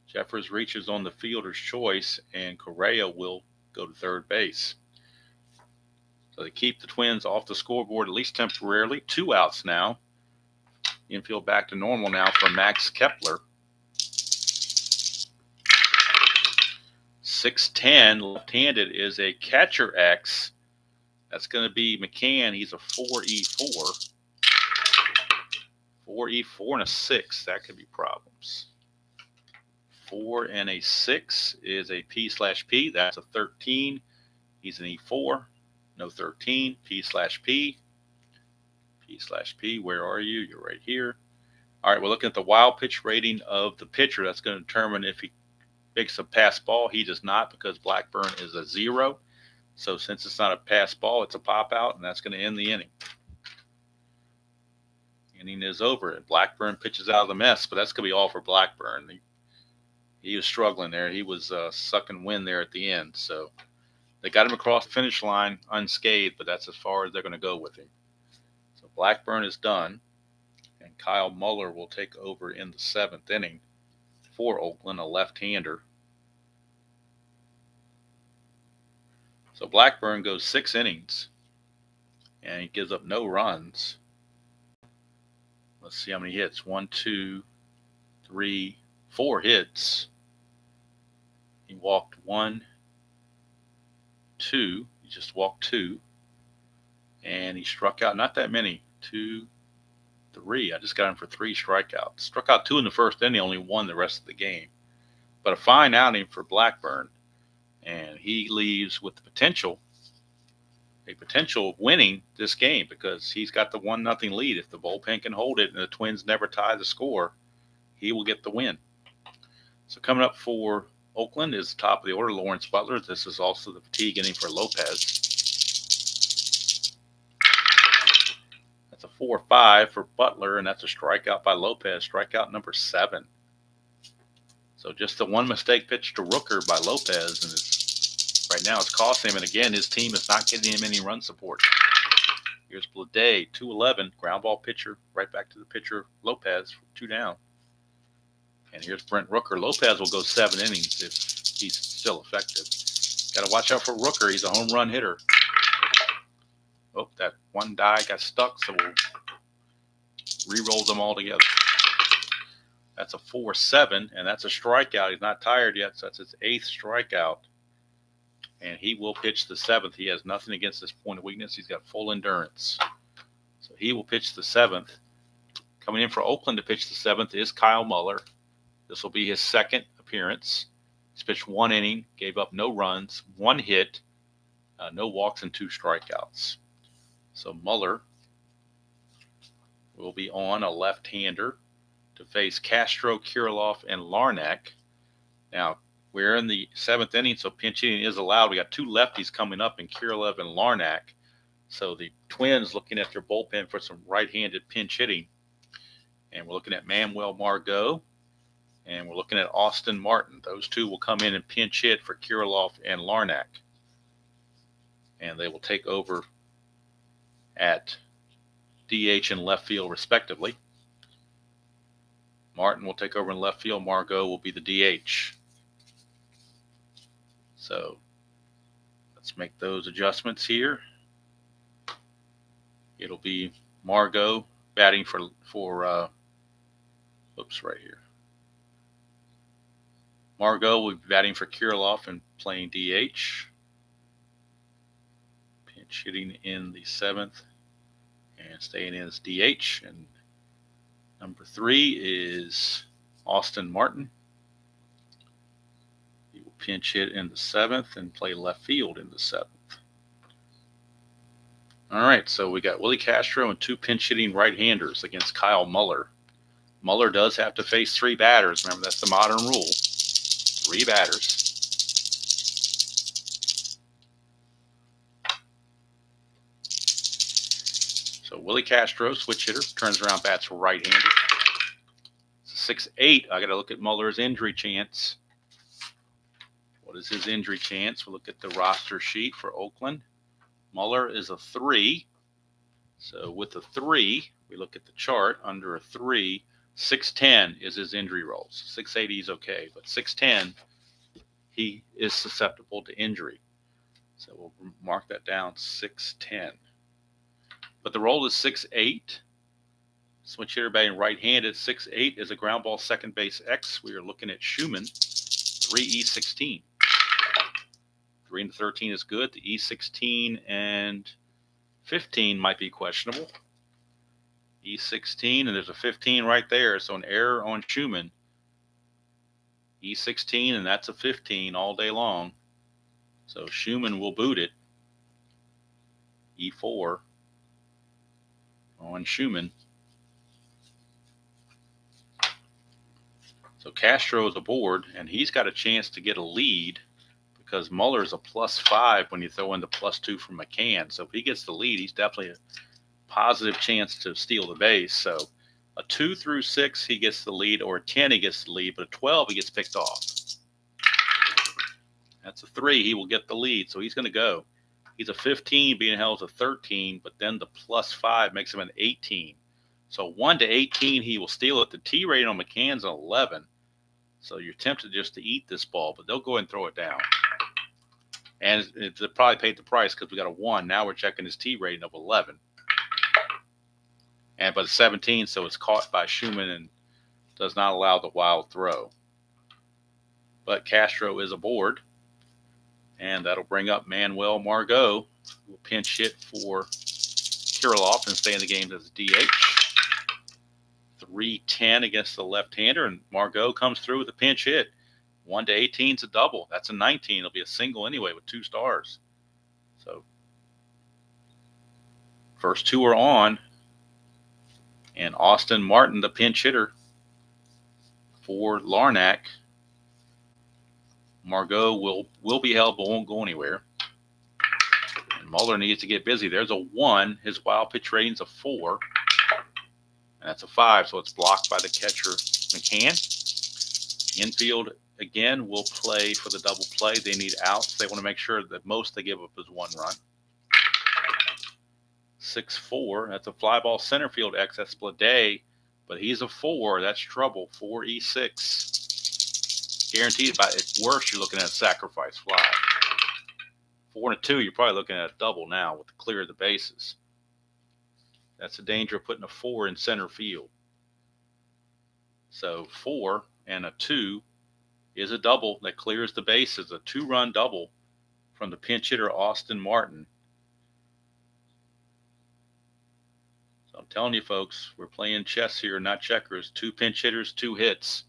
Jeffers reaches on the fielder's choice, and Correa will go to third base. So they keep the Twins off the scoreboard, at least temporarily. 2 outs now. Infield back to normal now for Max Kepler. 6'10", left-handed, is a catcher X. That's going to be McCann. He's a 4E4. 4E4 and a 6. That could be problems. 4 and a 6 is a P/P. That's a 13. He's an E4. No 13. P/P. P/P. Where are you? You're right here. All right, we're looking at the wild pitch rating of the pitcher. That's going to determine if he makes a pass ball. He does not, because Blackburn is a 0. So since it's not a pass ball, it's a pop out, and that's going to end the inning. Inning is over. Blackburn pitches out of the mess, but that's going to be all for Blackburn. He was struggling there. He was sucking wind there at the end. So they got him across the finish line unscathed, but that's as far as they're going to go with him. So Blackburn is done, and Kyle Muller will take over in the 7th inning for Oakland, a left-hander. So Blackburn goes 6 innings, and he gives up no runs. Let's see how many hits. 1, 2, 3, 4 hits. He walked 1, 2. He just walked 2. And he struck out not that many. 2, 3. I just got him for 3 strikeouts. Struck out 2 in the first inning, only 1 the rest of the game. But a fine outing for Blackburn. And he leaves with the potential of winning this game, because he's got the 1-0 lead. If the bullpen can hold it and the Twins never tie the score, he will get the win. So coming up for Oakland is the top of the order, Lawrence Butler. This is also the fatigue inning for Lopez. That's a 4-5 for Butler, and that's a strikeout by Lopez, strikeout number 7. So just the one mistake pitch to Rooker by Lopez, and right now it's costing him. And again, his team is not getting him any run support. Here's Blade, 2-11, ground ball pitcher, right back to the pitcher, Lopez, 2 down. And here's Brent Rooker. Lopez will go 7 innings if he's still effective. Got to watch out for Rooker. He's a home run hitter. Oh, that one die got stuck, so we'll re-roll them all together. That's a 4-7, and that's a strikeout. He's not tired yet, so that's his 8th strikeout. and he will pitch the 7th. He has nothing against this point of weakness. He's got full endurance. So he will pitch the 7th. Coming in for Oakland to pitch the 7th is Kyle Muller. This will be his second appearance. He's pitched 1 inning, gave up no runs, 1 hit, no walks, and 2 strikeouts. So Muller will be on, a left-hander, to face Castro, Kirilloff, and Larnach. Now, we're in the 7th inning, so pinch hitting is allowed. We got 2 lefties coming up in Kirilloff and Larnach. So the Twins looking at their bullpen for some right-handed pinch hitting. And we're looking at Manuel Margot, and we're looking at Austin Martin. Those 2 will come in and pinch hit for Kirilloff and Larnach. And they will take over at DH and left field, respectively. Martin will take over in left field. Margot will be the DH. So let's make those adjustments here. It'll be Margot batting for right here. Margot will be batting for Kirilloff and playing DH. Pinch hitting in the 7th and staying in as DH. And number 3 is Austin Martin. He will pinch hit in the 7th and play left field in the 7th. All right, so we got Willie Castro and 2 pinch hitting right-handers against Kyle Muller. Muller does have to face 3 batters. Remember, that's the modern rule. 3 batters. So Willie Castro, switch hitter, turns around, bats right-handed. 6'8". I got to look at Muller's injury chance. What is his injury chance? We'll look at the roster sheet for Oakland. Muller is a 3. So with a 3, we look at the chart. Under a 3, 6'10" is his injury rolls. 6'8" he's okay, but 6'10", he is susceptible to injury. So we'll mark that down, 6'10". But the roll is 6'8". Switch hitter batting right-handed. 6'8" is a ground ball second base X. We are looking at Schumann, 3E16. 3 and 13 is good. The E16 and 15 might be questionable. E16, and there's a 15 right there, so an error on Schumann. E16, and that's a 15 all day long. So Schumann will boot it. E4 on Schumann. So Castro is aboard, and he's got a chance to get a lead because Muller's a +5 when you throw in the +2 from McCann. So if he gets the lead, he's definitely a positive chance to steal the base. So a 2 through 6, he gets the lead, or a 10, he gets the lead, but a 12, he gets picked off. That's a 3, he will get the lead, so he's going to go. He's a 15, being held as a 13, but then the +5 makes him an 18. So 1 to 18, he will steal it. The T rating on McCann's an 11. So you're tempted just to eat this ball, but they'll go ahead and throw it down. And they probably paid the price because we got a 1. Now we're checking his T rating of 11. And but 17, so it's caught by Schumann and does not allow the wild throw. But Castro is aboard, and that'll bring up Manuel Margot, who will pinch hit for Kirilloff and stay in the game as a DH. 3-10 against the left-hander, and Margot comes through with a pinch hit. 1 to 18 is a double. That's a 19. It'll be a single anyway with 2 stars. So first 2 are on. And Austin Martin, the pinch hitter for Larnach. Margot will be held but won't go anywhere. And Muller needs to get busy. There's a 1. His wild pitch rating's a 4. And that's a 5, so it's blocked by the catcher, McCann. Infield, again, will play for the double play. They need outs. They want to make sure that most they give up is 1 run. 6-4. That's a fly ball center field X. That's Blade, but he's a 4. That's trouble. 4E6. Guaranteed. By at worst, you're looking at a sacrifice fly. 4 and a 2, you're probably looking at a double now with the clear of the bases. That's the danger of putting a 4 in center field. So 4 and a 2 is a double that clears the bases. A 2-run double from the pinch hitter, Austin Martin. So I'm telling you, folks, we're playing chess here, not checkers. 2 pinch hitters, 2 hits.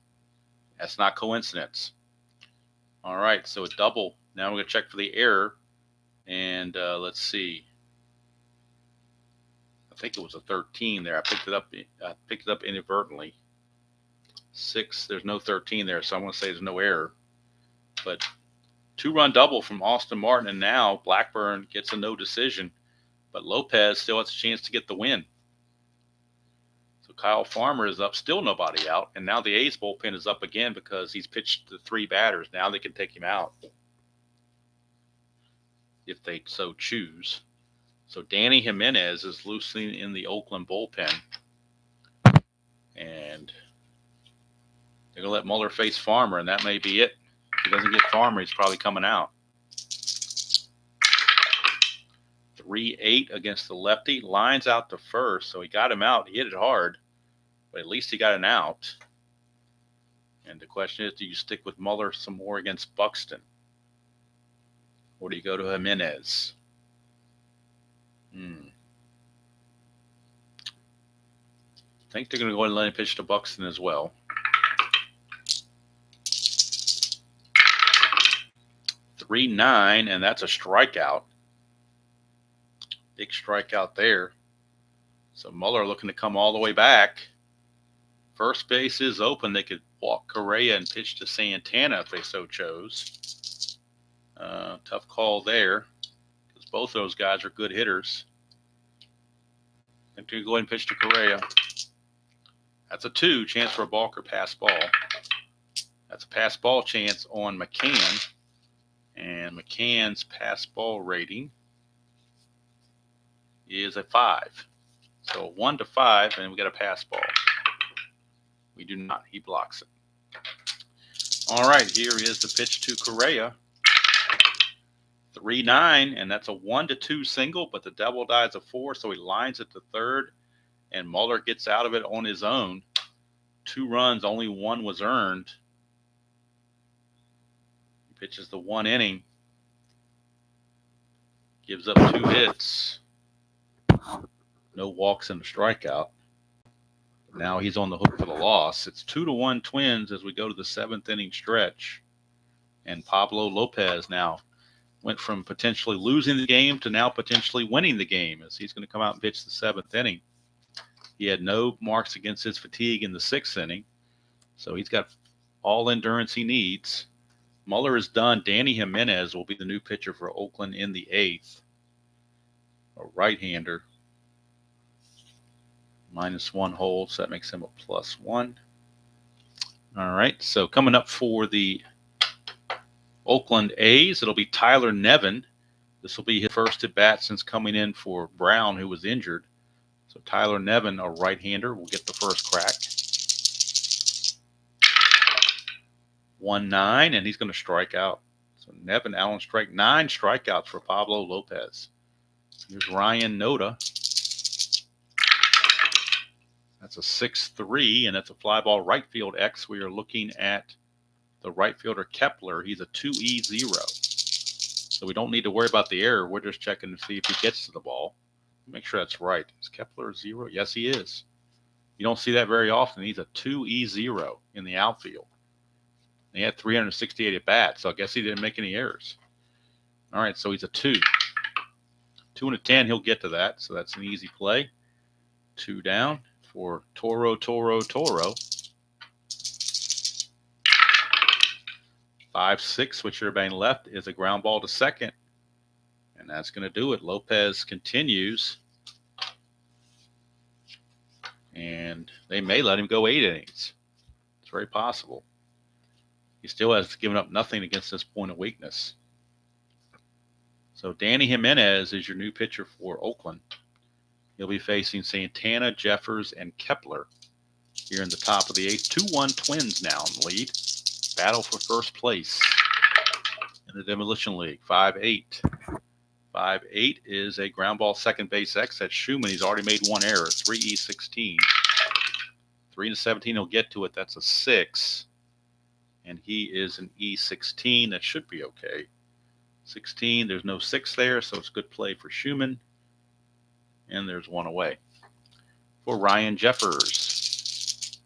That's not coincidence. All right, so a double. Now we're going to check for the error. And let's see. I think it was a 13 there. I picked it up inadvertently. 6, there's no 13 there, so I'm going to say there's no error. But 2-run double from Austin Martin, and now Blackburn gets a no decision. But Lopez still has a chance to get the win. So Kyle Farmer is up, still nobody out. And now the A's bullpen is up again because he's pitched to 3 batters. Now they can take him out if they so choose. So Danny Jimenez is loosely in the Oakland bullpen. And they're going to let Muller face Farmer, and that may be it. If he doesn't get Farmer, he's probably coming out. 3-8 against the lefty. Lines out to first, so he got him out. He hit it hard, but at least he got an out. And the question is, do you stick with Muller some more against Buxton? Or do you go to Jimenez? I think they're going to go ahead and let him pitch to Buxton as well. 3-9, and that's a strikeout. Big strikeout there. So Muller looking to come all the way back. First base is open. They could walk Correa and pitch to Santana if they so chose. Tough call there because both of those guys are good hitters. I think they're going to go ahead and pitch to Correa. That's a 2, chance for a balk or pass ball. That's a pass ball chance on McCann. And McCann's pass ball rating is a 5. So 1 to 5, and we got a pass ball. We do not. He blocks it. All right, here is the pitch to Correa. 3-9, and that's a 1-2 single, but the double dies a 4, so he lines it to third, and Muller gets out of it on his own. 2 runs, only 1 was earned. He pitches the 1 inning. Gives up 2 hits. No walks and a strikeout. Now he's on the hook for the loss. It's 2-1 Twins as we go to the 7th inning stretch. And Pablo Lopez now went from potentially losing the game to now potentially winning the game as he's going to come out and pitch the 7th inning. He had no marks against his fatigue in the 6th inning, so he's got all endurance he needs. Muller is done. Danny Jimenez will be the new pitcher for Oakland in the 8th. A right-hander. -1 hold, so that makes him a +1. All right, so coming up for the Oakland A's, it'll be Tyler Nevin. This will be his first at bat since coming in for Brown, who was injured. So Tyler Nevin, a right-hander, will get the first crack. 1-9, and he's going to strike out. So Nevin out on strike. 9 strikeouts for Pablo Lopez. Here's Ryan Noda. That's a 6-3, and that's a fly ball right field X. We are looking at the right fielder Kepler. He's a 2E0. So we don't need to worry about the error. We're just checking to see if he gets to the ball. Make sure that's right. Is Kepler 0? Yes, he is. You don't see that very often. He's a 2E0 in the outfield. He had 368 at bats, so I guess he didn't make any errors. All right, so he's a 2. 2 and a 10, he'll get to that, so that's an easy play. 2 down for Toro. 5-6, switch to batting left, is a ground ball to second. And that's going to do it. Lopez continues. And they may let him go 8 innings. It's very possible. He still has given up nothing against this point of weakness. So Danny Jimenez is your new pitcher for Oakland. He'll be facing Santana, Jeffers, and Kepler here in the top of the 8th. 2-1 Twins now in the lead. Battle for first place in the Demolition League. 5-8. 5-8 is a ground ball second base X. That's Schumann. He's already made 1 error. 3E16. 3-17, he'll get to it. That's a 6. And he is an E16. That should be okay. 16. There's no 6 there, so it's a good play for Schumann. And there's 1 away for Ryan Jeffers.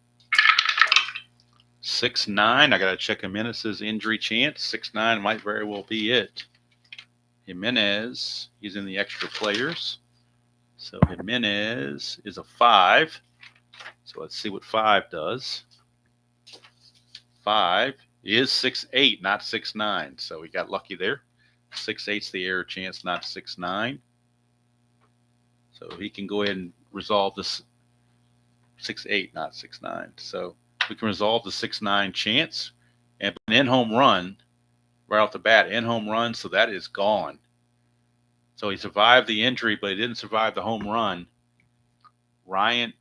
6-9. I got to check Jimenez's injury chance. 6-9 might very well be it. Jimenez, he's in the extra players. So Jimenez is a 5. So let's see what 5 does. 5 is 6-8, not 6-9. So we got lucky there. 6-8's the error chance, not 6-9. So he can go ahead and resolve this 6-8, not 6-9. So we can resolve the 6-9 chance. And an in-home run right off the bat, in-home run, so that is gone. So he survived the injury, but he didn't survive the home run. Ryan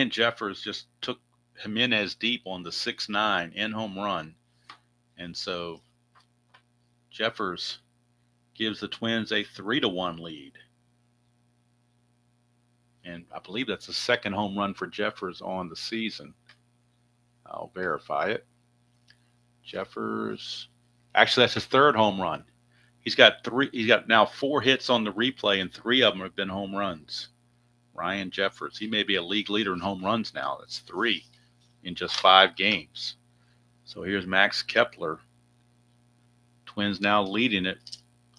Jeffers just took Jimenez deep on the 6-9 in-home run. And so Jeffers gives the Twins a 3-1 lead. And I believe that's the second home run for Jeffers on the season. I'll verify it. Jeffers, actually that's his third home run. He's got now 4 hits on the replay, and 3 of them have been home runs. Ryan Jeffers, he may be a league leader in home runs now. That's 3 in just 5 games. So here's Max Kepler. Twins now leading it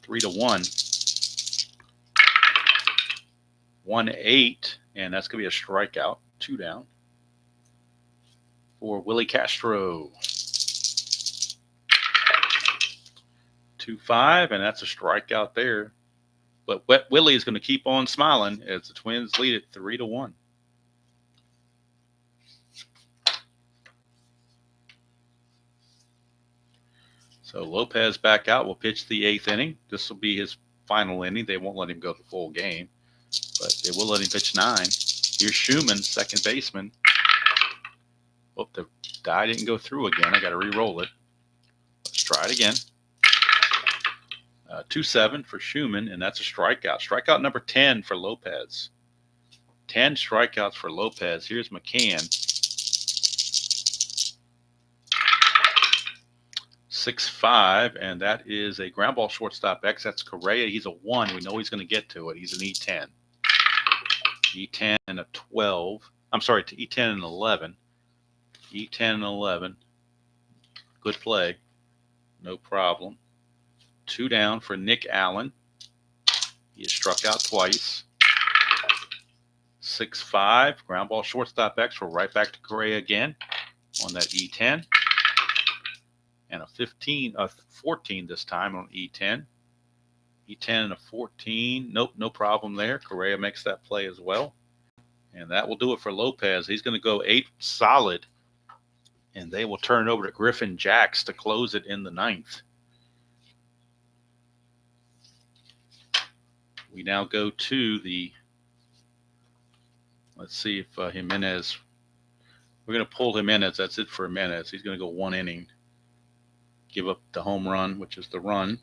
3-1. 1-8, and that's going to be a strikeout. 2 down for Willie Castro. 2-5, and that's a strikeout there. But Willie is going to keep on smiling as the Twins lead it 3-1. So Lopez back out will pitch the 8th inning. This will be his final inning. They won't let him go the full game, but they will let him pitch 9. Here's Schumann, second baseman. Oh, the die didn't go through again. I got to re-roll it. Let's try it again. 2-7 for Schumann, and that's a strikeout. Strikeout number 10 for Lopez. 10 strikeouts for Lopez. Here's McCann. 6-5, and that is a ground ball shortstop X. That's Correa. He's a 1. We know he's going to get to it. He's an E10. E10 and a 12. I'm sorry, to E10 and 11. E10 and 11. Good play. No problem. 2 down for Nick Allen. He is struck out twice. 6-5. Ground ball shortstop X. We're right back to Correa again on that E10. And a 14 this time on E10. E10 and a 14. Nope, no problem there. Correa makes that play as well. And that will do it for Lopez. He's going to go 8 solid. And they will turn it over to Griffin Jacks to close it in the 9th. We now go to the, let's see if Jimenez, we're going to pull Jimenez. That's it for Jimenez. He's going to go 1 inning. Give up the home run, which is the run.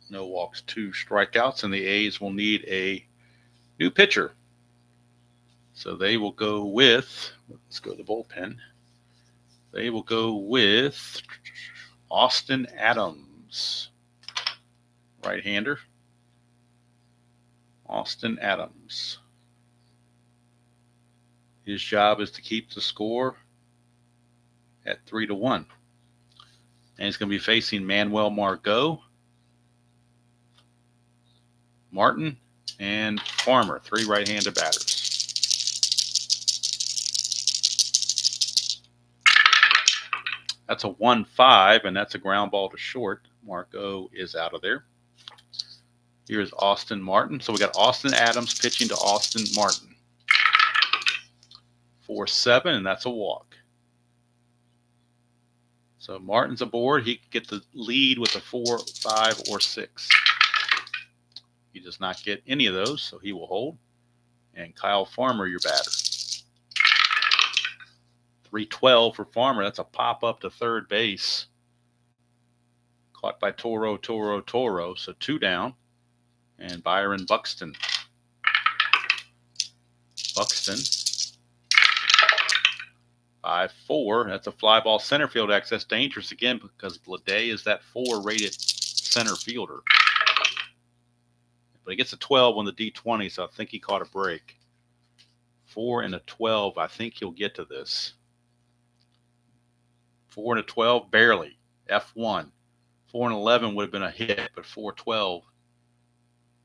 No walks, 2 strikeouts, and the A's will need a new pitcher. So they will go with, let's go to the bullpen. They will go with Austin Adams, right-hander. Austin Adams. His job is to keep the score at 3-1. And he's going to be facing Manuel Margot, Martin, and Farmer, 3 right-handed batters. That's a 1-5, and that's a ground ball to short. Margot is out of there. Here's Austin Martin. So we got Austin Adams pitching to Austin Martin. 4-7, and that's a walk. So Martin's aboard. He can get the lead with a 4, 5, or 6. He does not get any of those, so he will hold. And Kyle Farmer, your batter. 3-12 for Farmer. That's a pop up to third base. Caught by Toro. So 2 down. And Byron Buxton. 5-4. That's a fly ball center field X. That's dangerous again because Bleday is that 4 rated center fielder. But he gets a 12 on the D20, so I think he caught a break. 4 and a 12. I think he'll get to this. 4 and a 12, barely. F1. 4 and 11 would have been a hit, but 4-12.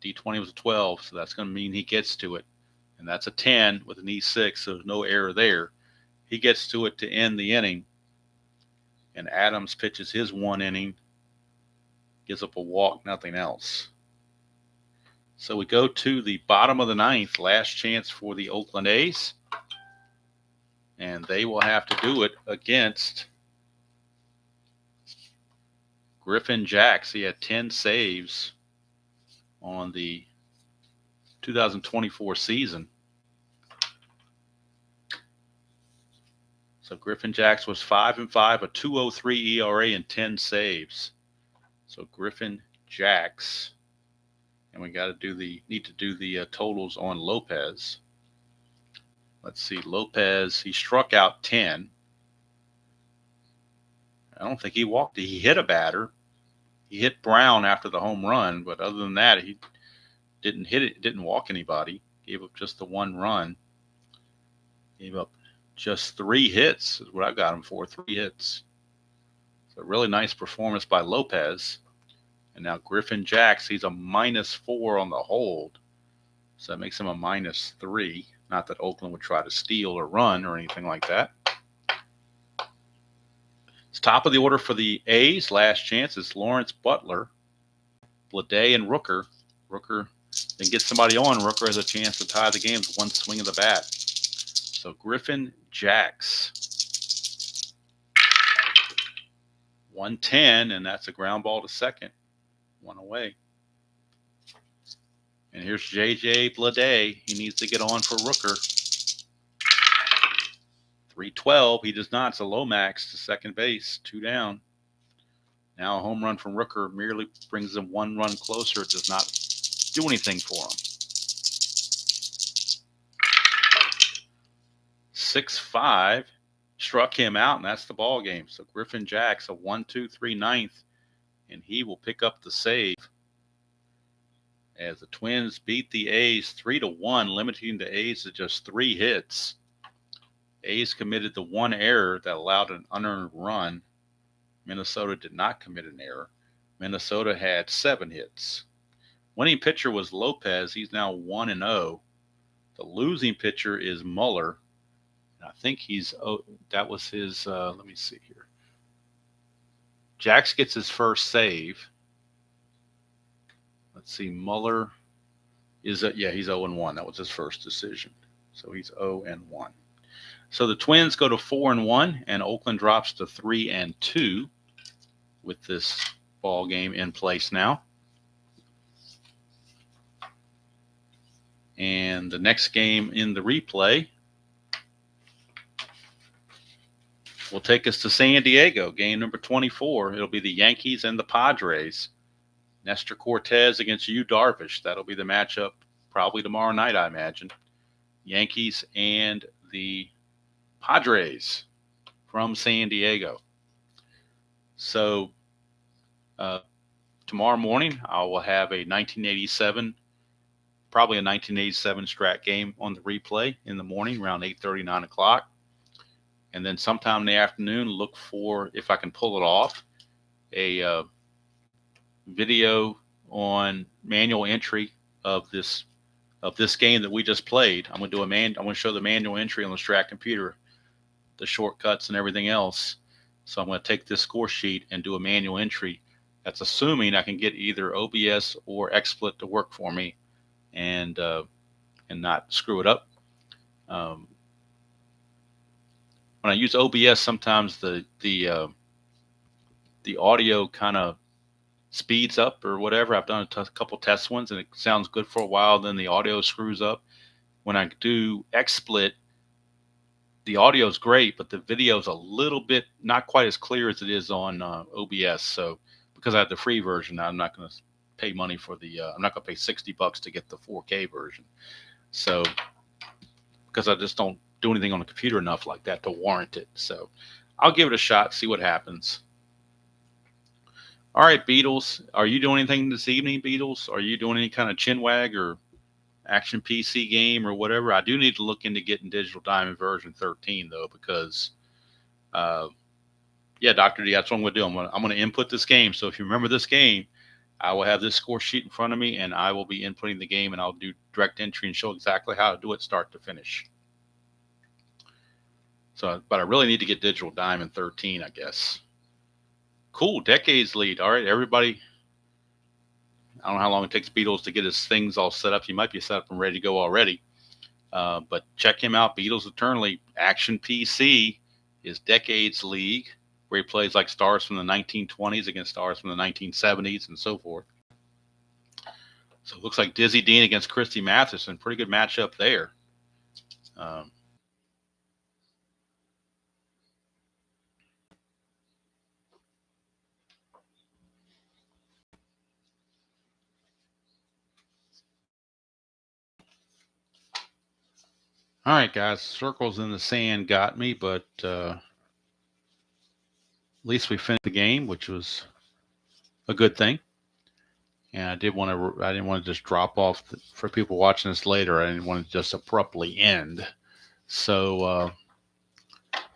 D20 was a 12, so that's going to mean he gets to it. And that's a 10 with an E6, so there's no error there. He gets to it to end the inning. And Adams pitches his 1 inning, gives up a walk, nothing else. So we go to the bottom of the 9th, last chance for the Oakland A's. And they will have to do it against Griffin Jacks. He had 10 saves on the 2024 season. So Griffin Jacks was 5-5, a 2.03 ERA and 10 saves. So Griffin Jacks, and we got to need to do the totals on Lopez. Let's see, Lopez, he struck out 10. I don't think he walked. He hit a batter. He hit Brown after the home run, but other than that, he didn't hit it, didn't walk anybody. Gave up just the 1 run. Gave up just 3 hits is what I got him for, 3 hits. So really nice performance by Lopez. And now Griffin Jacks, he's a -4 on the hold. So that makes him a -3. Not that Oakland would try to steal or run or anything like that. It's top of the order for the A's. Last chance is Lawrence Butler, Bleday, and Rooker. Rooker then gets somebody on. Rooker has a chance to tie the game with 1 swing of the bat. So Griffin Jacks. 110, and that's a ground ball to second. 1 away. And here's J.J. Bleday. He needs to get on for Rooker. 3-12. He does not. It's a Lomax to second base. 2 down. Now a home run from Rooker merely brings him 1 run closer. It does not do anything for him. 6-5. Struck him out, and that's the ball game. So Griffin Jacks, a 1-2-3 9th, and he will pick up the save as the Twins beat the A's 3-1, limiting the A's to just 3 hits. A's committed the 1 error that allowed an unearned run. Minnesota did not commit an error. Minnesota had 7 hits. Winning pitcher was Lopez. He's now 1-0. The losing pitcher is Muller. I think that was his, let me see here. Jacks gets his first save. Let's see, Muller is, he's 0-1. That was his first decision. So he's 0-1. So the Twins go to 4-1, and Oakland drops to 3-2 with this ball game in place now. And the next game in the replay will take us to San Diego, game number 24. It'll be the Yankees and the Padres. Nestor Cortez against Yu Darvish. That'll be the matchup probably tomorrow night, I imagine. Yankees and the Padres from San Diego. So tomorrow morning, I will have a 1987, probably a 1987 Strat game on the replay in the morning around 8:30, 9 o'clock. And then sometime in the afternoon, look for, if I can pull it off, a video on manual entry of this game that we just played. I'm going to do I'm going to show the manual entry on the Strat computer, the shortcuts and everything else. So I'm going to take this score sheet and do a manual entry. That's assuming I can get either OBS or XSplit to work for me, and not screw it up. When I use OBS, sometimes the audio kind of speeds up or whatever. I've done a couple test ones, and it sounds good for a while. Then the audio screws up. When I do XSplit, the audio is great, but the video is a little bit not quite as clear as it is on OBS. So because I have the free version, I'm not going to pay money for I'm not going to pay $60 to get the 4K version. So because I just don't do anything on the computer enough like that to warrant it. So I'll give it a shot, see what happens. All right, Beatles, are you doing anything this evening, Beatles? Are you doing any kind of chinwag or action PC game or whatever? I do need to look into getting Digital Diamond version 13 though, because yeah, Dr. D, that's what I'm going to do. I'm going to input this game. So if you remember this game, I will have this score sheet in front of me, and I will be inputting the game, and I'll do direct entry and show exactly how to do it start to finish. So, but I really need to get Digital Diamond 13, I guess. Cool, decades lead. All right, everybody. I don't know how long it takes Beatles to get his things all set up. He might be set up and ready to go already. But check him out, Beatles Eternally, Action PC, his Decades League, where he plays like stars from the 1920s against stars from the 1970s and so forth. So it looks like Dizzy Dean against Christy Matheson. Pretty good matchup there. All right, guys, circles in the sand got me, but at least we finished the game, which was a good thing. And I didn't want to just drop off for people watching this later. I didn't want to just abruptly end. So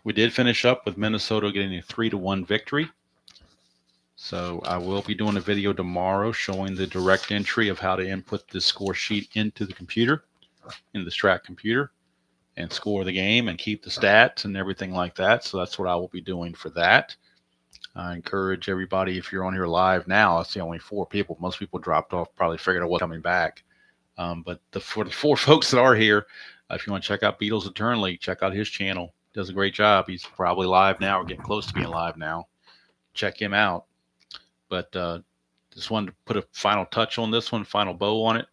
we did finish up with Minnesota getting a 3-1 victory. So I will be doing a video tomorrow showing the direct entry of how to input the score sheet into the computer, in the Strat computer, and score the game and keep the stats and everything like that. So that's what I will be doing for that. I encourage everybody, if you're on here live now, I see only 4 people. Most people dropped off, probably figured out what's coming back. But for the 4 folks that are here, if you want to check out Beatles Eternally, check out his channel. He does a great job. He's probably live now or getting close to being live now. Check him out. But just wanted to put a final touch on this one, final bow on it.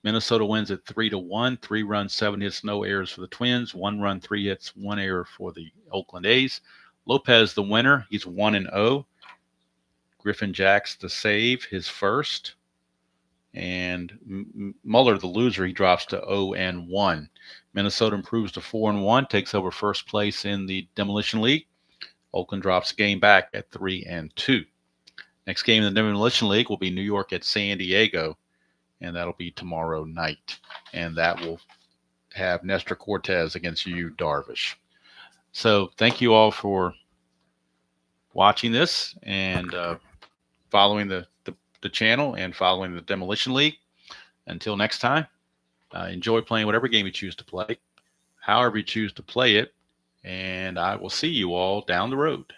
Minnesota wins at 3-1, 3 runs, 7 hits, no errors for the Twins, 1 run, 3 hits, 1 error for the Oakland A's. Lopez, the winner, he's 1-0. Griffin Jacks the save, his first. And Muller, the loser, he drops to 0-1. Minnesota improves to 4-1, takes over first place in the Demolition League. Oakland drops a game back at 3-2. Next game in the Demolition League will be New York at San Diego, and that'll be tomorrow night. And that will have Nestor Cortez against Yu Darvish. So thank you all for watching this and following the channel and following the Demolition League. Until next time, enjoy playing whatever game you choose to play, however you choose to play it, and I will see you all down the road.